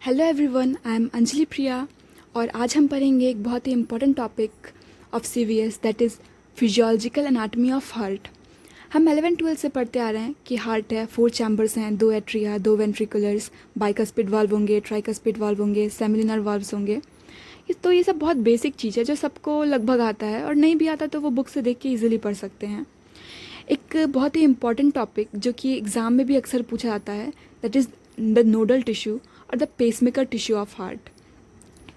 Hello everyone, I am Anjali Priya और आज हम पढ़ेंगे एक बहुत ही important topic of CVS that is physiological anatomy of heart. हम 11-12 से पढ़ते आ रहे हैं कि हार्ट है, 4 चैम्बर्स हैं, 2 एट्रिया, 2 वेंट्रिकुलर्स, बाइकस्पिड वाल्व होंगे, ट्राइकस्पिड वाल्व होंगे, सेमिलिनर वाल्व्स होंगे। तो ये सब बहुत बेसिक चीज़ है जो सबको लगभग आता है, और नहीं भी आता तो वो बुक से देख के ईजिली पढ़ सकते हैं। एक बहुत ही इम्पॉर्टेंट टॉपिक जो कि एग्ज़ाम में भी अक्सर पूछा जाता है that is the nodal tissue और the pacemaker tissue of heart.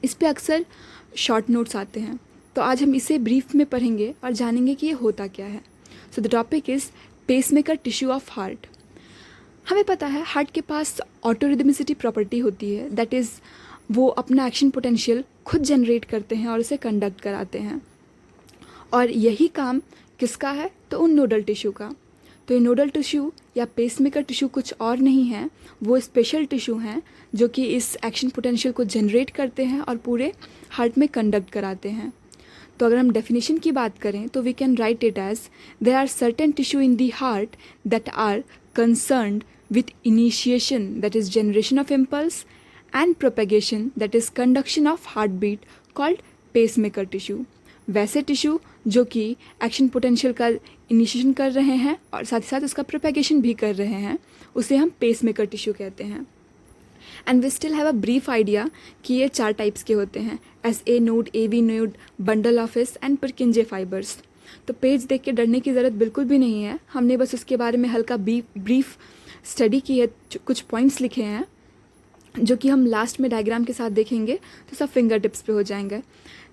इस पे अक्सर शॉर्ट नोट्स आते हैं, तो आज हम इसे ब्रीफ में पढ़ेंगे और जानेंगे कि ये होता क्या है। So the topic is pacemaker tissue of heart. हमें पता है हार्ट के पास ऑटोरिदमिसिटी प्रॉपर्टी होती है, दैट इज़ वो अपना एक्शन पोटेंशियल खुद जनरेट करते हैं और उसे कंडक्ट कराते हैं। और यही काम किसका है? तो उन नोडल टिश्यू का। तो ये नोडल टिश्यू या पेसमेकर टिश्यू कुछ और नहीं है, वो स्पेशल टिश्यू हैं जो कि इस एक्शन पोटेंशियल को जनरेट करते हैं और पूरे हार्ट में कंडक्ट कराते हैं। तो अगर हम डेफिनेशन की बात करें तो we can write it as there are certain tissue in the heart that are concerned with initiation that is generation of impulse and propagation that is conduction of heart beat called pacemaker tissue. वैसे tissue जो कि action potential का initiation कर रहे हैं और साथ ही साथ उसका प्रोपेगेशन भी कर रहे हैं, उसे हम पेसमेकर टिश्यू कहते हैं। And we still have a brief idea कि ये 4 टाइप्स के होते हैं: SA node, AV node, bundle of His and Purkinje fibres. तो पेज देख के डरने की ज़रूरत बिल्कुल भी नहीं है, हमने बस उसके बारे में हल्का ब्रीफ स्टडी की है, कुछ पॉइंट्स लिखे हैं जो कि हम लास्ट में डायग्राम के साथ देखेंगे तो सब फिंगर टिप्स पे हो जाएंगे।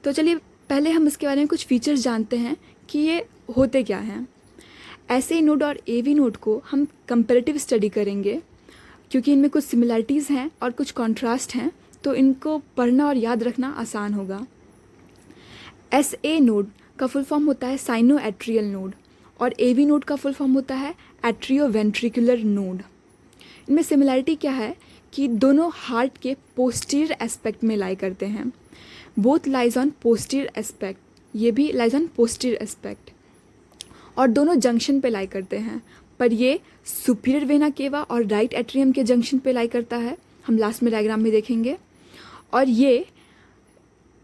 तो चलिए पहले हम इसके बारे में कुछ फीचर्स जानते हैं कि ये होते क्या हैं। SA नोड और AV नोड को हम कंपैरेटिव स्टडी करेंगे क्योंकि इनमें कुछ सिमिलरिटीज़ हैं और कुछ कॉन्ट्रास्ट हैं, तो इनको पढ़ना और याद रखना आसान होगा। SA नोड का फुल फॉर्म होता है साइनो एट्रियल नोड और AV नोड का फुल फॉर्म होता है एट्रियो वेंट्रिकुलर नोड। इनमें सिमिलरिटी क्या है कि दोनों हार्ट के पोस्टीरियर एस्पेक्ट में लाई करते हैं। Both lies on posterior aspect, ये भी लाइज ऑन पोस्टीरियर एस्पेक्ट, और दोनों जंक्शन पे लाई करते हैं। पर ये सुपीरियर वेना केवा और राइट एट्रियम के जंक्शन पे लाई करता है, हम लास्ट में डायग्राम में देखेंगे। और ये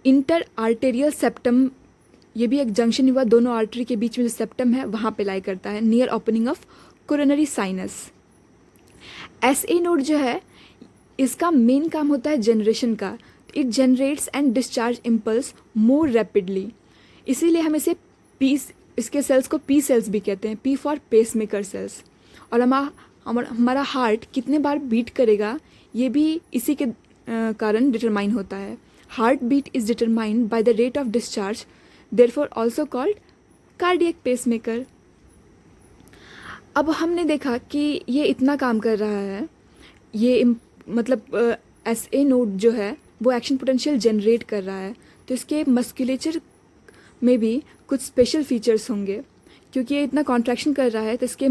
इंटर आर्टेरियल सेप्टम, ये भी एक जंक्शन हुआ दोनों आर्टरी के बीच में जो सेप्टम है वहाँ पे लाई करता है, near opening of coronary sinus. SA node जो है इसका मेन काम होता है जनरेशन का। It generates and discharge impulse more rapidly, इसीलिए हम इसे इसके सेल्स को P सेल्स भी कहते हैं, P फॉर पेसमेकर सेल्स। और हमारा हार्ट कितने बार बीट करेगा ये भी इसी के कारण डिटरमाइन होता है। Heart beat is determined by the rate of discharge, therefore also called cardiac pacemaker. अब हमने देखा कि ये इतना काम कर रहा है, ये मतलब SA नोड जो है वो एक्शन पोटेंशियल जनरेट कर रहा है, तो इसके मस्कुलेचर में भी कुछ स्पेशल फीचर्स होंगे। क्योंकि ये इतना कॉन्ट्रैक्शन कर रहा है तो इसके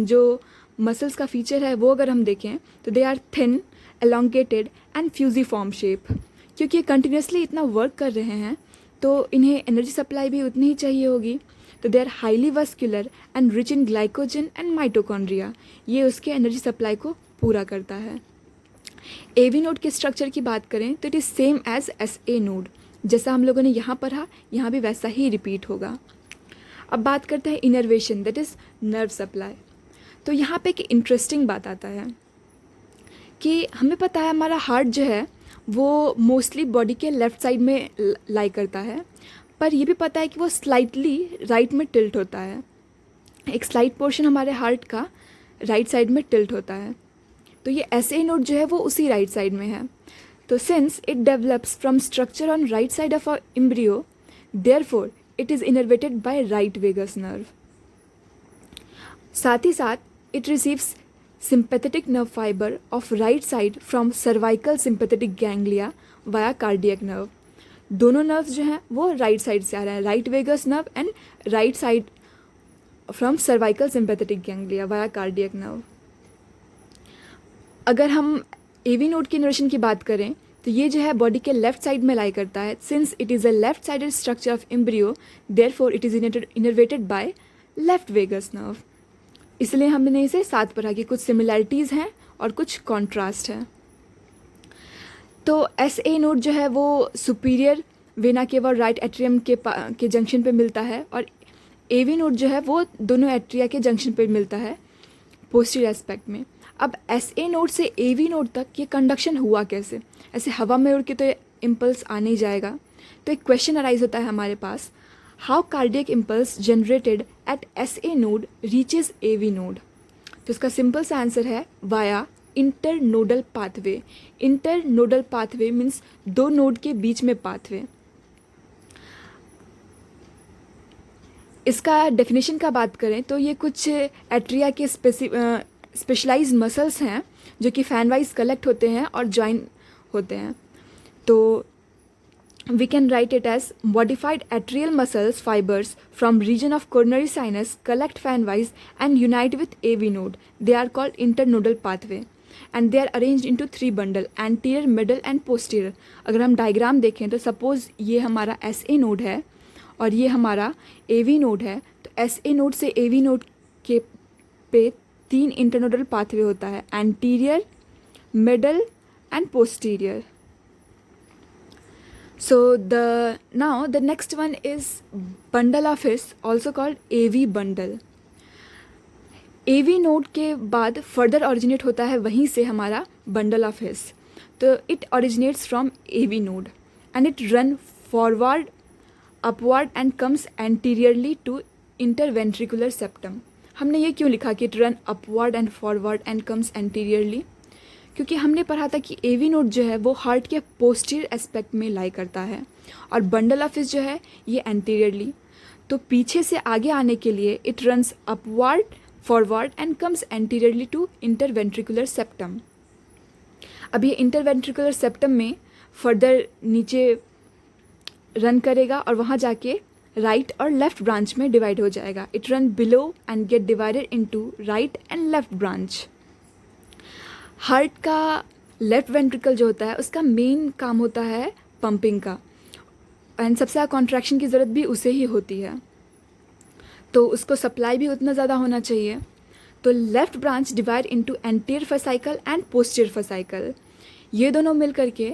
जो मसल्स का फीचर है वो अगर हम देखें तो they are thin, elongated and fusiform shape. क्योंकि ये कंटिन्यूसली इतना वर्क कर रहे हैं तो इन्हें एनर्जी सप्लाई भी उतनी ही चाहिए होगी, तो they are highly vascular and rich in glycogen and mitochondria. ये उसके एनर्जी सप्लाई को पूरा करता है। AV नोड के स्ट्रक्चर की बात करें तो it is same as SA node, जैसा हम लोगों ने यहाँ पढ़ा यहाँ भी वैसा ही रिपीट होगा। अब बात करते हैं innervation, that is nerve supply. तो यहाँ पे एक इंटरेस्टिंग बात आता है कि हमें पता है हमारा हार्ट जो है वो मोस्टली बॉडी के लेफ़्ट साइड में लाई करता है, पर ये भी पता है कि वो स्लाइटली राइट में टिल्ट होता है। एक स्लाइट पोर्शन हमारे हार्ट का राइट साइड में टिल्ट होता है, तो ये SA नोड जो है वो उसी राइट साइड में है। तो since it develops from structure on right side of a embryo, therefore it is innervated by right vagus nerve. साथ ही साथ it receives sympathetic nerve fibre of right side from cervical sympathetic ganglia via cardiac nerve. दोनों nerves जो हैं वो right side से आ रहे हैं, right vagus nerve and right side from cervical sympathetic ganglia via cardiac nerve. अगर हम AV नोड की इनर्वेशन की बात करें तो ये जो है बॉडी के लेफ्ट साइड में लाई करता है। Since it is a left sided structure of embryo, therefore it is innervated by left vagus nerve. इसलिए हमने इसे साथ पढ़ा कि कुछ सिमिलैरिटीज़ हैं और कुछ कॉन्ट्रास्ट है। तो एस ए नोड जो है वो सुपीरियर वेना केवा और राइट एट्रियम के जंक्शन पे मिलता है, और ए वी नोड जो है वो दोनों एट्रिया के जंक्शन पे मिलता है पोस्टीरियर एस्पेक्ट में। अब एस ए नोड से ए वी नोड तक ये कंडक्शन हुआ कैसे? ऐसे हवा में उड़ के तो इम्पल्स आने ही जाएगा। तो एक क्वेश्चन अराइज होता है हमारे पास, how cardiac impulse generated at S A node reaches A V node? तो इसका सिंपल सा आंसर है via internodal pathway. Internodal pathway means दो नोड के बीच में पाथवे। इसका डेफिनेशन का बात करें तो ये कुछ एट्रिया के स्पेशलाइज मसल्स हैं जो कि फैन वाइज कलेक्ट होते हैं और ज्वाइन होते हैं। तो we can write it as modified atrial muscles fibers from region of coronary sinus collect fan wise and unite with AV node. They are called internodal pathway and they are arranged into 3 bundle, anterior, middle and posterior. अगर हम diagram देखें तो suppose ये हमारा SA node है और ये हमारा AV नोड है, तो SA नोड से AV नोड के पे 3 इंटरनोडल पाथवे होता है, anterior, middle and posterior. So now the next one is bundle of His, also called AV bundle. AV node के बाद further originate होता है वहीं से हमारा bundle of His. तो it originates from AV node and it run forward, upward and comes anteriorly to interventricular septum. हमने ये क्यों लिखा कि it run upward and forward and comes anteriorly? क्योंकि हमने पढ़ा था कि एवी नोड जो है वो हार्ट के पोस्टीरियर एस्पेक्ट में लाई करता है और बंडल ऑफ हिस जो है ये एंटीरियरली. तो पीछे से आगे आने के लिए it runs upward, forward and comes anteriorly to interventricular septum. अब ये इंटरवेंट्रिकुलर सेप्टम में फर्दर नीचे रन करेगा और वहाँ जाके राइट और लेफ्ट ब्रांच में डिवाइड हो जाएगा. It run below and gate divided into right and left branch. Heart का लेफ्ट वेंट्रिकल जो होता है उसका मेन काम होता है पंपिंग का, एंड सबसे ज़्यादा कॉन्ट्रैक्शन की ज़रूरत भी उसे ही होती है, तो उसको सप्लाई भी उतना ज़्यादा होना चाहिए. तो left branch divide into anterior fascicle and posterior fascicle. ये दोनों मिल करके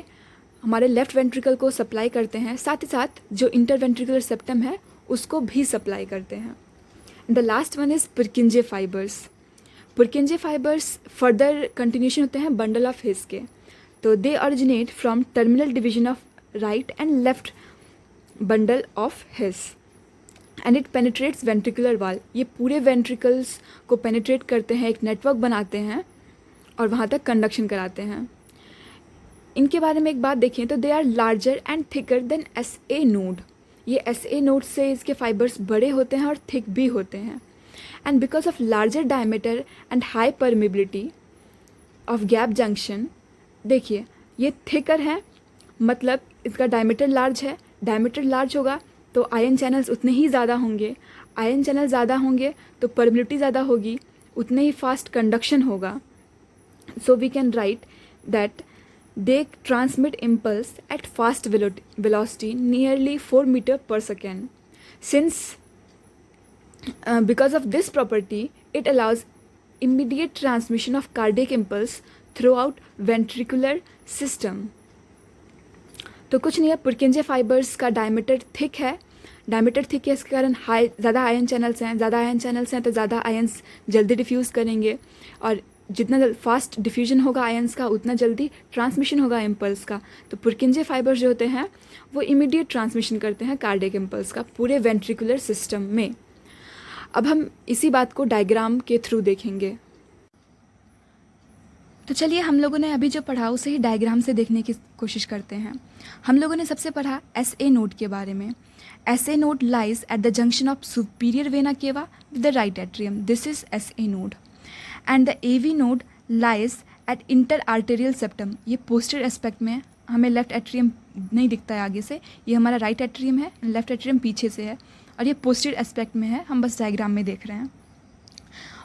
हमारे लेफ्ट वेंट्रिकल को सप्लाई करते हैं, साथ ही साथ जो इंटरवेंट्रिकुलर सेप्टम है उसको भी सप्लाई करते हैं. The last one is Purkinje fibres. Purkinje fibres further continuation होते हैं बंडल ऑफ हिस के. तो they originate from terminal division of right and left bundle of His and it penetrates ventricular wall. ये पूरे ventricles को penetrate करते हैं, एक नेटवर्क बनाते हैं और वहाँ तक कंडक्शन कराते हैं. इनके बारे में एक बात देखें तो they are larger and thicker than S A node. ये एस ए नोड से इसके फाइबर्स बड़े होते हैं और थिक भी होते हैं. And because of larger diameter and high permeability of gap junction, देखिए ये थिकर है, मतलब इसका डायमीटर लार्ज है. डायमीटर लार्ज होगा तो आयन चैनल्स उतने ही ज़्यादा होंगे. आयन चैनल ज़्यादा होंगे तो परमिबिलिटी ज़्यादा होगी, उतने ही फास्ट कंडक्शन होगा. So we can write that they transmit impulse at fast velocity nearly 4 meter per second. Since because of this property, it allows immediate transmission of cardiac impulse throughout ventricular system. तो कुछ नहीं है, पुरकिंजे fibres का diameter thick है. Diameter thick है इसके कारण ज़्यादा आयन चैनल्स हैं. ज़्यादा आयन चैनल्स हैं तो ज़्यादा आयंस जल्दी डिफ्यूज़ करेंगे, और जितना फास्ट डिफ्यूजन होगा आयंस का उतना जल्दी ट्रांसमिशन होगा इम्पल्स का. तो पुरकिंजे फाइबर्स जो होते हैं वो इमीडिएट ट्रांसमिशन करते हैं कार्डियक इम्पल्स का पूरे वेंट्रिकुलर सिस्टम में. अब हम इसी बात को डायग्राम के थ्रू देखेंगे. तो चलिए हम लोगों ने अभी जो पढ़ा उसे ही डायग्राम से देखने की कोशिश करते हैं. हम लोगों ने सबसे पढ़ा एस ए नोड के बारे में. S A node lies at the junction of superior vena cava with the right atrium. This is S A node. And the A V node lies at inter arterial septum. ये poster aspect में हमें left atrium नहीं दिखता है आगे से, ये हमारा राइट एट्रियम है, लेफ्ट एट्रियम पीछे से है, और ये पोस्टीरियर एस्पेक्ट में है, हम बस डायग्राम में देख रहे हैं.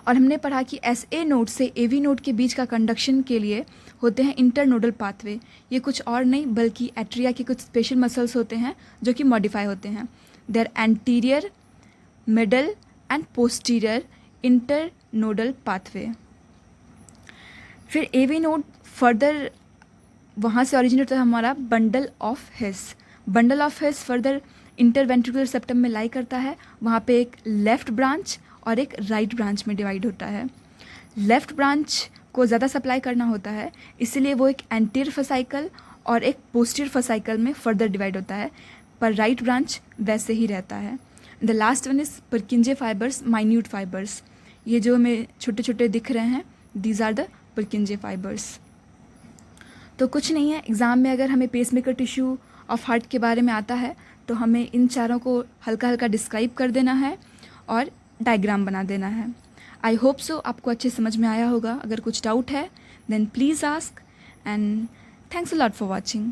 और हमने पढ़ा कि एस ए नोड से ए वी नोड के बीच का कंडक्शन के लिए होते हैं इंटरनोडल पाथवे. ये कुछ और नहीं बल्कि एट्रिया के कुछ स्पेशल मसल्स होते हैं जो कि मॉडिफाई होते हैं. They are anterior, middle and posterior internodal pathway. फिर ए वी नोड फर्दर वहाँ से ऑरिजिनेट होता है हमारा bundle of his. Bundle of his further interventricular septum में लाई करता है, वहाँ पे एक लेफ़्ट ब्रांच और एक राइट ब्रांच में डिवाइड होता है। लेफ़्ट ब्रांच को ज़्यादा सप्लाई करना होता है, इसीलिए वो एक एंटीरियर फसाइकल और एक पोस्टीरियर फसाइकल में फर्दर डिवाइड होता है, पर राइट ब्रांच वैसे ही रहता है। The last one is Purkinje fibres, minute fibres. ये जो हमें छोटे छोटे दिख रहे हैं, these are the Purkinje fibres. तो कुछ नहीं है, एग्ज़ाम में अगर हमें पेसमेकर टिश्यू ऑफ हार्ट के बारे में आता है तो हमें इन चारों को हल्का हल्का डिस्क्राइब कर देना है और डायग्राम बना देना है। आई होप सो आपको अच्छे समझ में आया होगा। अगर कुछ डाउट है then please ask, and thanks a lot for watching.